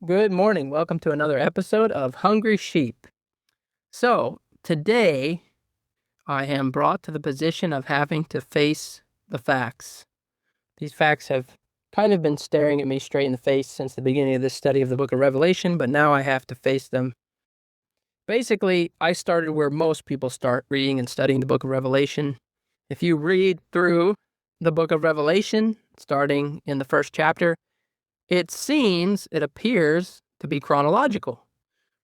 Good morning. Welcome to another episode of Hungry Sheep. So, today I am brought to the position of having to face the facts. These facts have kind of been staring at me straight in the face since the beginning of this study of the book of Revelation, but now I have to face them. Basically, I started where most people start reading and studying the book of Revelation. If you read through the book of Revelation, starting in the first chapter, it appears to be chronological.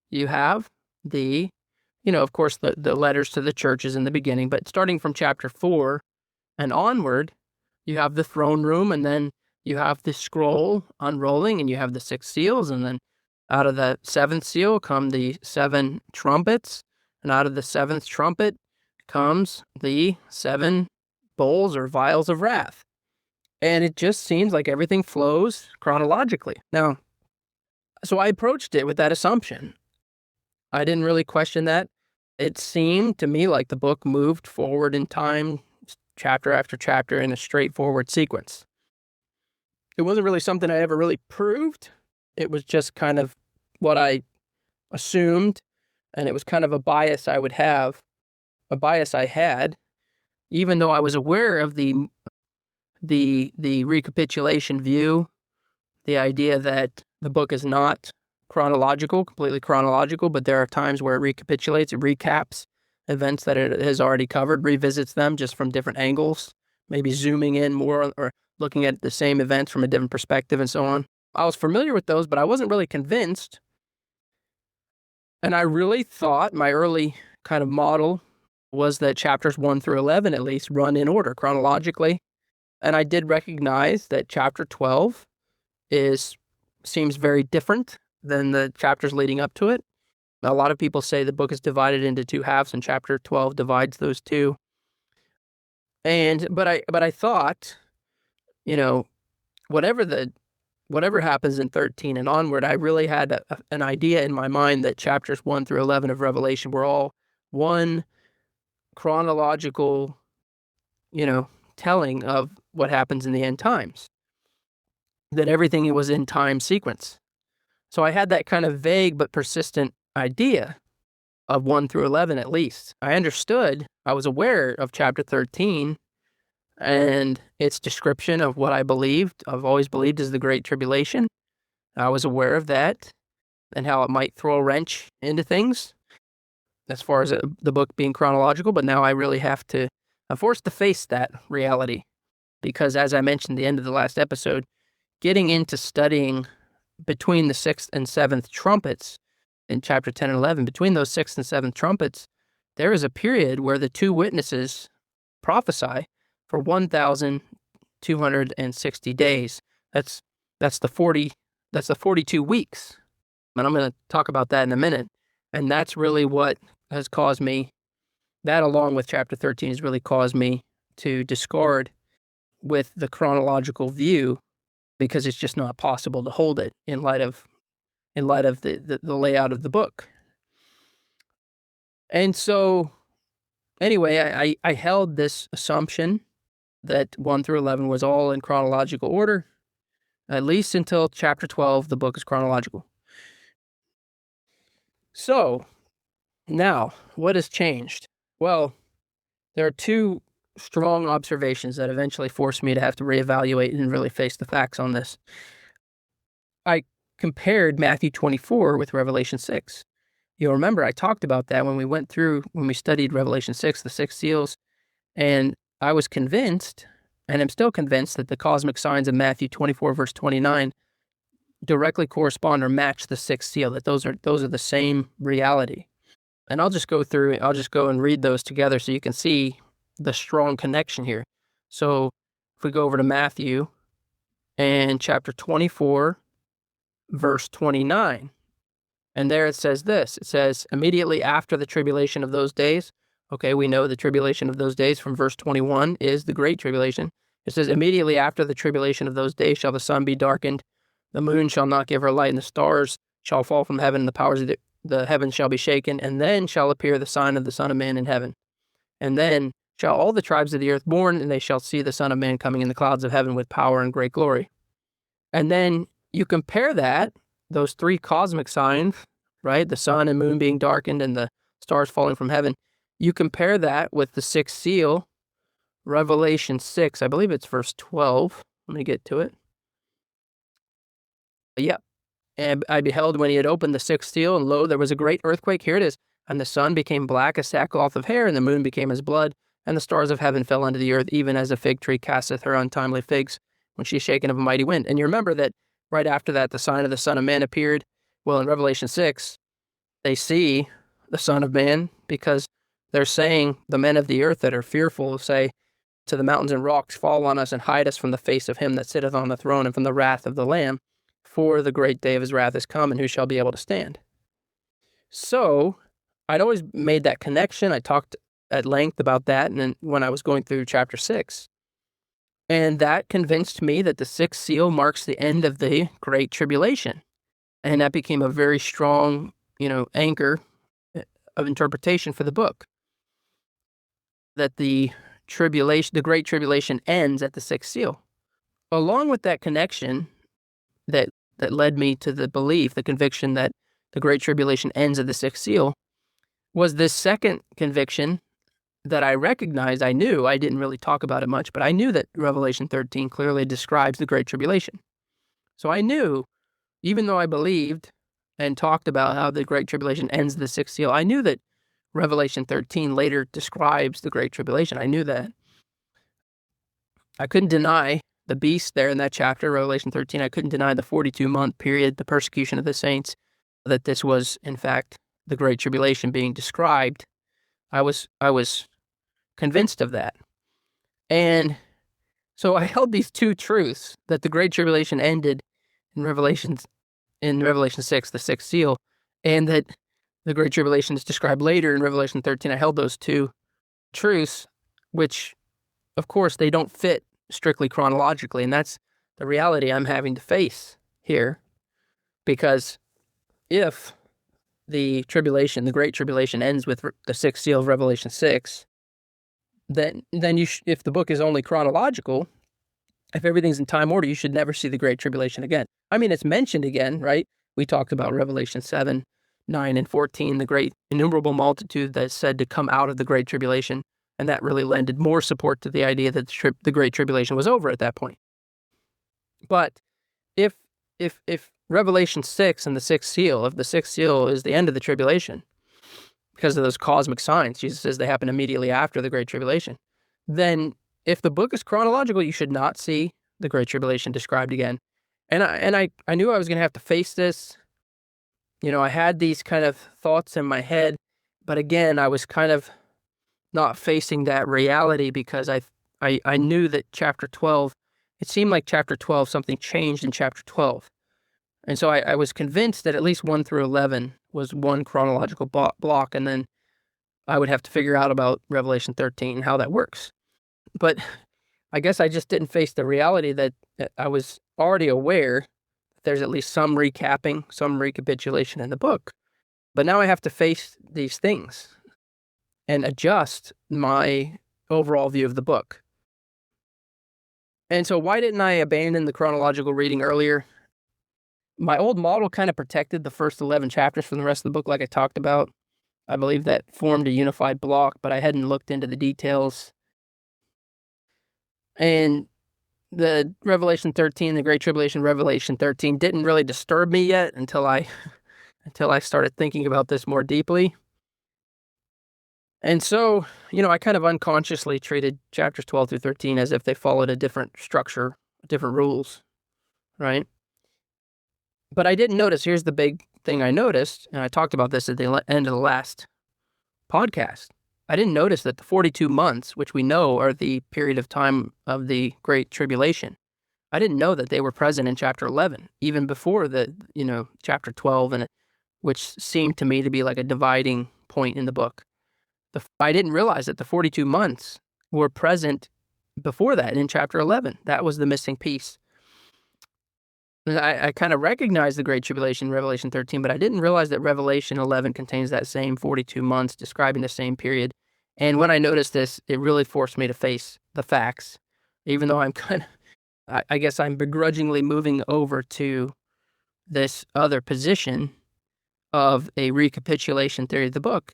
You have of course, the letters to the churches in the beginning, but starting from chapter 4 and onward, you have the throne room, and then you have the scroll unrolling, and you have the 6 seals, and then out of the 7th seal come the 7 trumpets, and out of the 7th trumpet comes the 7 bowls or vials of wrath. And it just seems like everything flows chronologically. Now, so I approached it with that assumption. I didn't really question that. It seemed to me like the book moved forward in time, chapter after chapter, in a straightforward sequence. It wasn't really something I ever really proved. It was just kind of what I assumed, and it was kind of a bias I had, even though I was aware of the recapitulation view, the idea that the book is not completely chronological, but there are times where it recapitulates, it recaps events that it has already covered, revisits them just from different angles, maybe zooming in more or looking at the same events from a different perspective and so on. I was familiar with those, but I wasn't really convinced. And I really thought my early kind of model was that chapters 1 through 11 at least run in order chronologically. And I did recognize that chapter 12 seems very different than the chapters leading up to it. A lot of people say the book is divided into 2 halves, and chapter 12 divides those 2. But I thought, whatever happens in 13 and onward, I really had an idea in my mind that chapters 1 through 11 of Revelation were all one chronological, telling of what happens in the end times. That everything was in time sequence. So I had that kind of vague but persistent idea of 1 through 11 at least. I was aware of chapter 13 and its description of what I've always believed is the Great Tribulation. I was aware of that and how it might throw a wrench into things as far as the book being chronological, but now I really I'm forced to face that reality because, as I mentioned at the end of the last episode, getting into studying between the 6th and 7th trumpets in chapter 10 and 11, between those 6th and 7th trumpets, there is a period where the 2 witnesses prophesy for 1,260 days. That's the 42 weeks. And I'm going to talk about that in a minute. And that's really what has caused me, that along with chapter 13 has really caused me to discard with the chronological view, because it's just not possible to hold it in light of the layout of the book. And so, anyway, I held this assumption that 1 through 11 was all in chronological order, at least until chapter 12, the book is chronological. So, now, what has changed? Well, there are 2 strong observations that eventually forced me to have to reevaluate and really face the facts on this. I compared Matthew 24 with Revelation 6. You'll remember I talked about that when we studied Revelation 6, the 6 seals, and I was convinced, and I'm still convinced, that the cosmic signs of Matthew 24 verse 29 directly correspond or match the 6th seal, that those are the same reality. And I'll just go and read those together so you can see the strong connection here. So if we go over to Matthew and chapter 24, verse 29, and there it says this. It says, immediately after the tribulation of those days. Okay, we know the tribulation of those days from verse 21 is the Great Tribulation. It says, immediately after the tribulation of those days shall the sun be darkened, the moon shall not give her light, and the stars shall fall from heaven, and the powers of the heavens shall be shaken, and then shall appear the sign of the Son of Man in heaven. And then shall all the tribes of the earth mourn, and they shall see the Son of Man coming in the clouds of heaven with power and great glory. And then you compare that those three cosmic signs, right? The sun and moon being darkened and the stars falling from heaven. You compare that with the sixth seal, Revelation 6, I believe it's verse 12. Let me get to it. Yep. And I beheld when he had opened the sixth seal, and lo, there was a great earthquake. Here it is. And the sun became black as sackcloth of hair, and the moon became as blood, and the stars of heaven fell unto the earth, even as a fig tree casteth her untimely figs when she is shaken of a mighty wind. And you remember that right after that, the sign of the Son of Man appeared. Well, in Revelation 6, they see the Son of Man because they're saying, the men of the earth that are fearful say to the mountains and rocks, fall on us and hide us from the face of him that sitteth on the throne and from the wrath of the Lamb. For the great day of his wrath is come, and who shall be able to stand? So I'd always made that connection. I talked at length about that and then when I was going through chapter 6. And that convinced me that the sixth seal marks the end of the Great Tribulation. And that became a very strong, anchor of interpretation for the book. That the Great Tribulation ends at the sixth seal. Along with that connection that led me to the belief, the conviction that the Great Tribulation ends at the sixth seal, was this second conviction that I recognized. I knew, I didn't really talk about it much, but I knew that Revelation 13 clearly describes the Great Tribulation. So I knew, even though I believed and talked about how the Great Tribulation ends the sixth seal, I knew that Revelation 13 later describes the Great Tribulation. I knew that. I couldn't deny the beast there in that chapter, Revelation 13. I couldn't deny the 42-month period, the persecution of the saints, that this was, in fact, the Great Tribulation being described. I was convinced of that. And so I held these two truths, that the Great Tribulation ended in Revelation 6, the sixth seal, and that the Great Tribulation is described later in Revelation 13. I held those two truths, which, of course, they don't fit strictly chronologically, and that's the reality I'm having to face here. Because if the Great Tribulation ends with the sixth seal of Revelation 6, then if the book is only chronological, if everything's in time order, you should never see the Great Tribulation again. I mean, it's mentioned again, right? We talked about Revelation 7, 9, and 14, the great innumerable multitude that's said to come out of the Great Tribulation, and that really lended more support to the idea that the Great Tribulation was over at that point. But if Revelation 6 and the sixth seal, if the sixth seal is the end of the tribulation, because of those cosmic signs, Jesus says they happen immediately after the Great Tribulation, then if the book is chronological, you should not see the Great Tribulation described again. And I knew I was going to have to face this. I had these kind of thoughts in my head, but again, I was kind of not facing that reality because I knew that chapter 12, it seemed like chapter 12, something changed in chapter 12. And so I was convinced that at least 1 through 11 was one chronological block, and then I would have to figure out about Revelation 13, how that works. But I guess I just didn't face the reality that I was already aware that there's at least some recapping, some recapitulation in the book. But now I have to face these things and adjust my overall view of the book. And so why didn't I abandon the chronological reading earlier? My old model kind of protected the first 11 chapters from the rest of the book, like I talked about. I believe that formed a unified block, but I hadn't looked into the details. And the Revelation 13, the Great Tribulation, Revelation 13, didn't really disturb me yet until I started thinking about this more deeply. And so, I kind of unconsciously treated chapters 12 through 13 as if they followed a different structure, different rules, right? But I didn't notice, here's the big thing I noticed, and I talked about this at the end of the last podcast. I didn't notice that the 42 months, which we know are the period of time of the Great Tribulation, I didn't know that they were present in chapter 11, even before chapter 12, which seemed to me to be like a dividing point in the book. I didn't realize that the 42 months were present before that in chapter 11. That was the missing piece. I kind of recognized the Great Tribulation in Revelation 13, but I didn't realize that Revelation 11 contains that same 42 months describing the same period. And when I noticed this, it really forced me to face the facts, even though I guess I'm begrudgingly moving over to this other position of a recapitulation theory of the book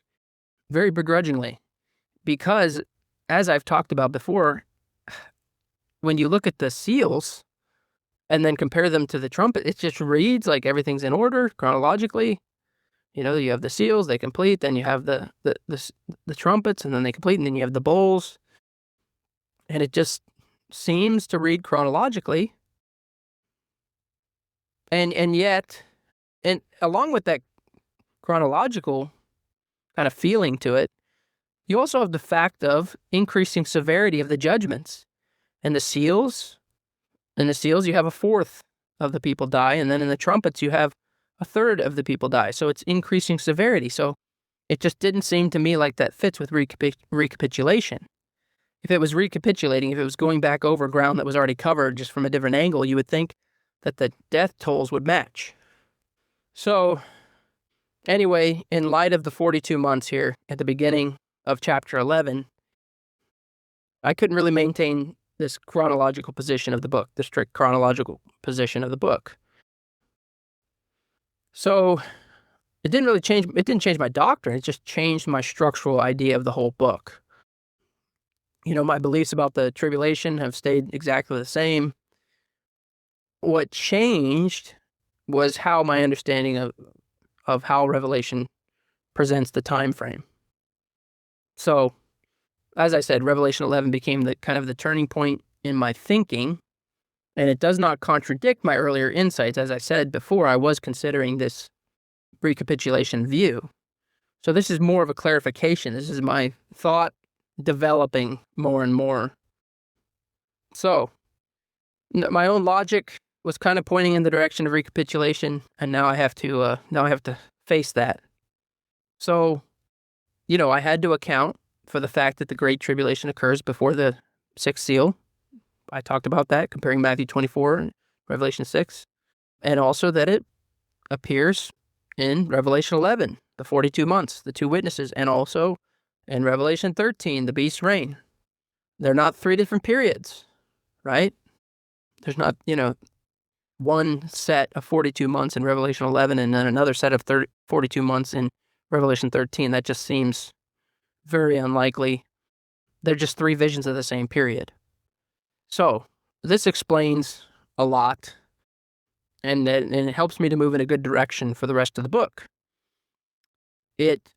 very begrudgingly, because, as I've talked about before, when you look at the seals and then compare them to the trumpet, it just reads like everything's in order chronologically. You know, you have the seals, they complete, then you have the trumpets, and then they complete, and then you have the bowls. And it just seems to read chronologically. And yet, and along with that chronological kind of feeling to it, you also have the fact of increasing severity of the judgments. And the seals, you have a fourth of the people die, and then in the trumpets you have a third of the people die. So it's increasing severity. So it just didn't seem to me like that fits with recapitulation. If it was recapitulating, if it was going back over ground that was already covered just from a different angle, you would think that the death tolls would match. So anyway, in light of the 42 months here at the beginning of chapter 11, I couldn't really maintain this chronological position of the book, the strict chronological position of the book. So it didn't change my doctrine, it just changed my structural idea of the whole book. You know, my beliefs about the tribulation have stayed exactly the same. What changed was how my understanding of how Revelation presents the time frame. So, as I said, Revelation 11 became the kind of the turning point in my thinking, and it does not contradict my earlier insights. As I said before, I was considering this recapitulation view. So this is more of a clarification. This is my thought developing more and more. So, my own logic was kind of pointing in the direction of recapitulation, and now I have to face that. So, you know, I had to account for the fact that the Great Tribulation occurs before the sixth seal. I talked about that, comparing Matthew 24 and Revelation 6, and also that it appears in Revelation 11, the 42 months, the two witnesses, and also in Revelation 13, the beast's reign. They're not three different periods, right? There's not, one set of 42 months in Revelation 11 and then another set of 42 months in Revelation 13. That just seems very unlikely. They're just three visions of the same period. So this explains a lot, and it helps me to move in a good direction for the rest of the book. It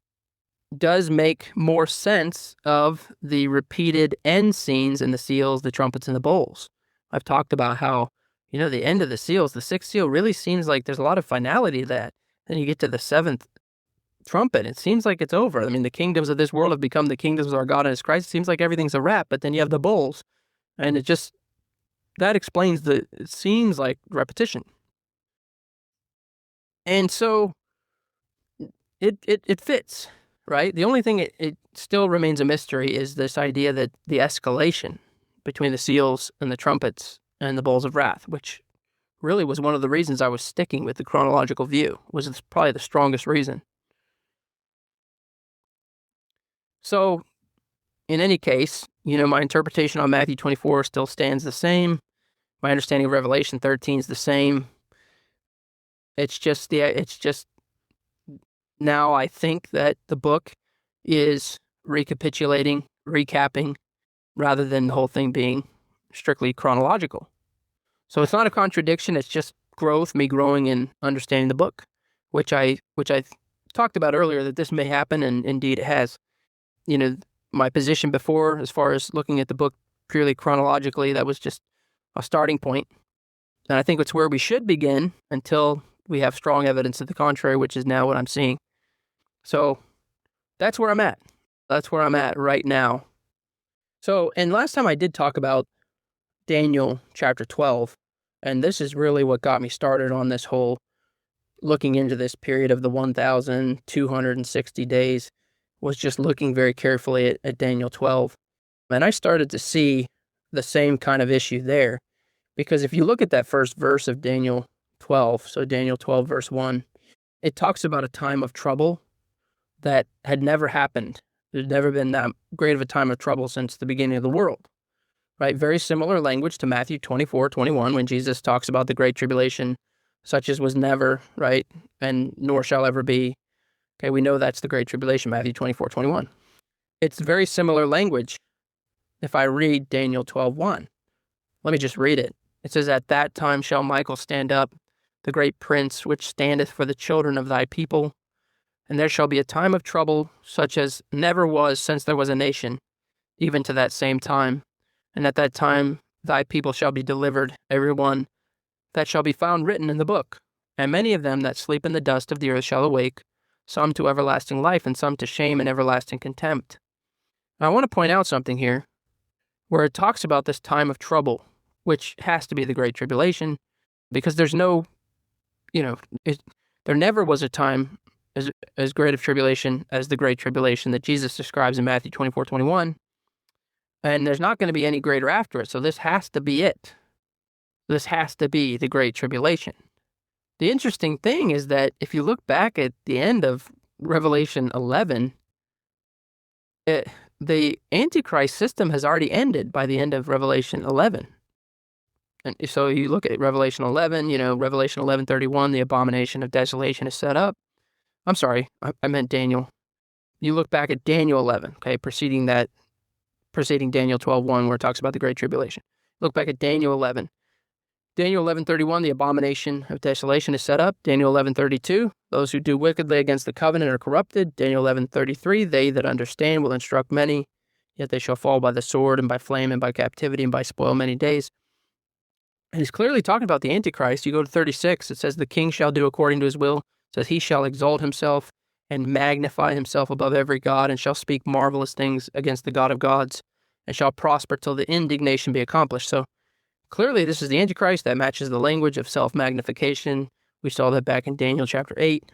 does make more sense of the repeated end scenes in the seals, the trumpets, and the bowls. I've talked about how, the end of the seals, the sixth seal, really seems like there's a lot of finality to that. Then you get to the seventh trumpet, it seems like it's over. I mean, the kingdoms of this world have become the kingdoms of our God and His Christ. It seems like everything's a wrap, but then you have the bowls, and that explains it seems like repetition. And so it fits, right? The only thing it still remains a mystery is this idea that the escalation between the seals and the trumpets and the bowls of wrath, which really was one of the reasons I was sticking with the chronological view, was probably the strongest reason. So, in any case, my interpretation on Matthew 24 still stands the same. My understanding of Revelation 13 is the same. It's just now I think that the book is recapitulating, recapping, rather than the whole thing being strictly chronological. So it's not a contradiction, it's just growth, me growing in understanding the book, which I talked about earlier, that this may happen, and indeed it has. My position before, as far as looking at the book purely chronologically, that was just a starting point. And I think it's where we should begin until we have strong evidence to the contrary, which is now what I'm seeing. So that's where I'm at. That's where I'm at right now. So, and last time I did talk about Daniel chapter 12, and this is really what got me started on this whole looking into this period of the 1,260 days, was just looking very carefully at Daniel 12. And I started to see the same kind of issue there, because if you look at that first verse of Daniel 12, so Daniel 12 verse 1, it talks about a time of trouble that had never happened. There's never been that great of a time of trouble since the beginning of the world, right? Very similar language to Matthew 24, 21, when Jesus talks about the Great Tribulation, such as was never, right, and nor shall ever be. Okay, we know that's the Great Tribulation, Matthew 24:21. It's very similar language if I read Daniel 12:1. Let me just read it. It says, "At that time shall Michael stand up, the great prince, which standeth for the children of thy people. And there shall be a time of trouble, such as never was since there was a nation, even to that same time. And at that time thy people shall be delivered, every one that shall be found written in the book. And many of them that sleep in the dust of the earth shall awake, some to everlasting life, and some to shame and everlasting contempt." Now, I want to point out something here, where it talks about this time of trouble, which has to be the Great Tribulation, because there's no, there never was a time as great of tribulation as the Great Tribulation that Jesus describes in Matthew 24:21, and there's not going to be any greater after it, so this has to be it. This has to be the Great Tribulation. The interesting thing is that if you look back at the end of Revelation 11, the Antichrist system has already ended by the end of Revelation 11. And so you look at Revelation 11, Revelation 11:31, the abomination of desolation is set up. I'm sorry, I meant Daniel. You look back at Daniel 11, okay, preceding Daniel 12:1, where it talks about the Great Tribulation. Look back at Daniel 11. Daniel 11:31, the abomination of desolation is set up. Daniel 11:32, those who do wickedly against the covenant are corrupted. Daniel 11:33, they that understand will instruct many, yet they shall fall by the sword and by flame and by captivity and by spoil many days. And he's clearly talking about the Antichrist. You go to 36, it says, "The king shall do according to his will." It says, "He shall exalt himself and magnify himself above every god, and shall speak marvelous things against the God of gods, and shall prosper till the indignation be accomplished." So clearly, this is the Antichrist. That matches the language of self-magnification. We saw that back in Daniel chapter 8.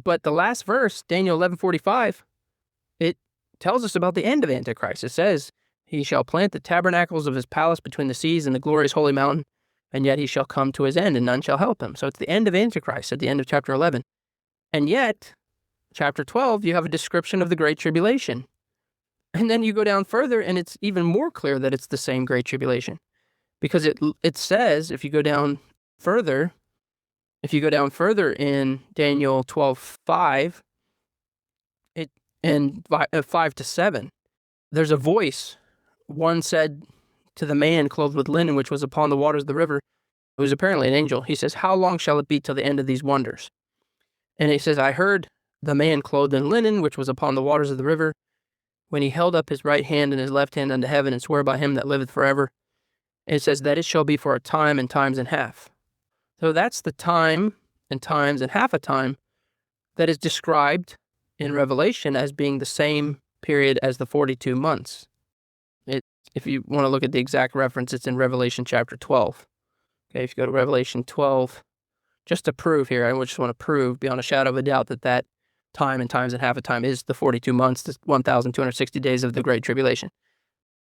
But the last verse, Daniel 11:45, it tells us about the end of Antichrist. It says, "He shall plant the tabernacles of his palace between the seas and the glorious holy mountain, and yet he shall come to his end, and none shall help him." So it's the end of Antichrist at the end of chapter 11. And yet, chapter 12, you have a description of the Great Tribulation. And then you go down further, and it's even more clear that it's the same Great Tribulation. Because it says, if you go down further in Daniel 12:5, and 5-7, there's a voice. One said to the man clothed with linen, which was upon the waters of the river, who was apparently an angel, he says, "How long shall it be till the end of these wonders?" And he says, "I heard the man clothed in linen, which was upon the waters of the river, when he held up his right hand and his left hand unto heaven, and swore by him that liveth forever. And it says that it shall be for a time and times and half." So that's the time and times and half a time that is described in Revelation as being the same period as the 42 months. If you want to look at the exact reference, it's in Revelation chapter 12. Okay, if you go to Revelation 12, just to prove here, I just want to prove beyond a shadow of a doubt that time and times and half a time is the 42 months, the 1,260 days of the Great Tribulation.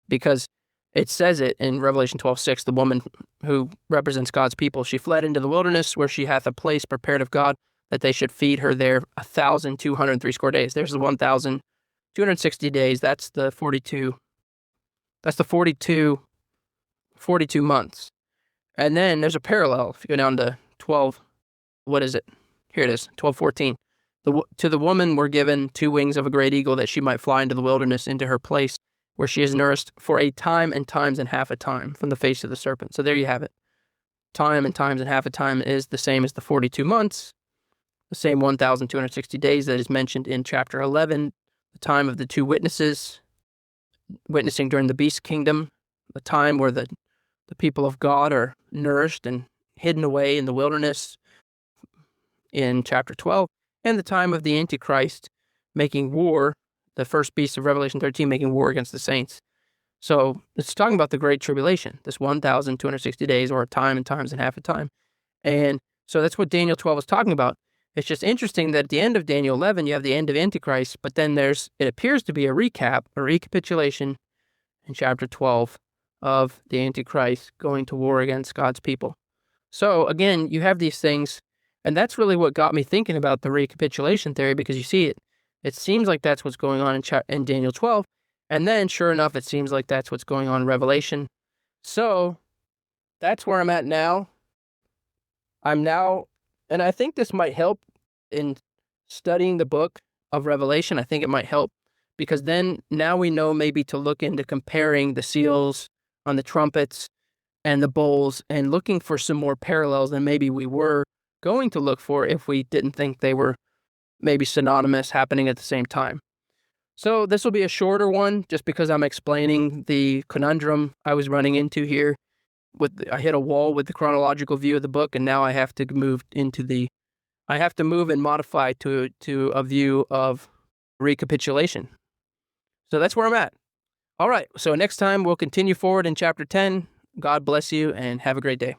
Because it says it in Revelation 12:6, the woman who represents God's people, she fled into the wilderness where she hath a place prepared of God, that they should feed her there 1,260 days. There's the 1,260 days. That's the 42. That's the 42 months. And then there's a parallel. If you go down to 12, what is it? Here it is, 12:14. To the woman were given 2 wings of a great eagle, that she might fly into the wilderness, into her place, where she is nourished for a time and times and half a time from the face of the serpent. So there you have it. Time and times and half a time is the same as the 42 months, the same 1,260 days that is mentioned in chapter 11, the time of the 2 witnesses, witnessing during the beast kingdom, the time where the people of God are nourished and hidden away in the wilderness in chapter 12, and the time of the Antichrist making war, the first beast of Revelation 13 making war against the saints. So it's talking about the Great Tribulation, this 1,260 days, or a time and times and half a time. And so that's what Daniel 12 is talking about. It's just interesting that at the end of Daniel 11, you have the end of Antichrist, but then it appears to be a recapitulation in chapter 12 of the Antichrist going to war against God's people. So again, you have these things, and that's really what got me thinking about the recapitulation theory, because you see it seems like that's what's going on in Daniel 12, and then sure enough, it seems like that's what's going on in Revelation. So that's where I'm at now. I'm now, and I think this might help in studying the book of Revelation. I think it might help because then now we know maybe to look into comparing the seals on the trumpets and the bowls and looking for some more parallels than maybe we were going to look for if we didn't think they were maybe synonymous, happening at the same time. So this will be a shorter one just because I'm explaining the conundrum I was running into here. I hit a wall with the chronological view of the book, and now I have to move and modify to a view of recapitulation. So that's where I'm at. All right, so next time we'll continue forward in chapter 10. God bless you and have a great day.